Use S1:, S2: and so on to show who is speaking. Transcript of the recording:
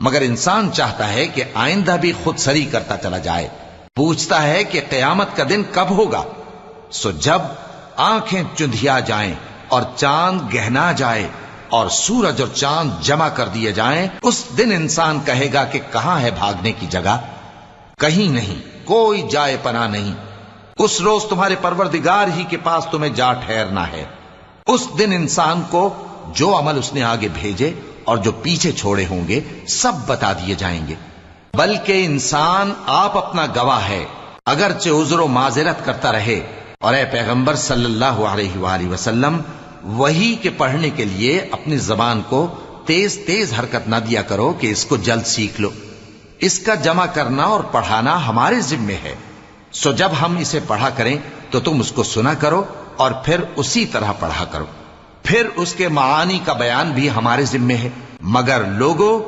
S1: مگر انسان چاہتا ہے کہ آئندہ بھی خود سری کرتا چلا جائے، پوچھتا ہے کہ قیامت کا دن کب ہوگا۔ سو جب آنکھیں چندھیا جائیں اور چاند گہنا جائے اور سورج اور چاند جمع کر دیے جائیں، اس دن انسان کہے گا کہ کہاں ہے بھاگنے کی جگہ؟ کہیں نہیں، کوئی جائے پناہ نہیں۔ اس روز تمہارے پروردگار ہی کے پاس تمہیں جا ٹھہرنا ہے۔ اس دن انسان کو جو عمل اس نے آگے بھیجے اور جو پیچھے چھوڑے ہوں گے سب بتا دیے جائیں گے، بلکہ انسان آپ اپنا گواہ ہے، اگرچہ عذر و معذرت کرتا رہے۔ اور اے پیغمبر صلی اللہ علیہ وآلہ وسلم، وحی کے پڑھنے کے لیے اپنی زبان کو تیز تیز حرکت نہ دیا کرو کہ اس کو جلد سیکھ لو۔ اس کا جمع کرنا اور پڑھانا ہمارے ذمے ہے، سو جب ہم اسے پڑھا کریں تو تم اس کو سنا کرو اور پھر اسی طرح پڑھا کرو۔ پھر اس کے معانی کا بیان بھی ہمارے ذمے ہے، مگر لوگوں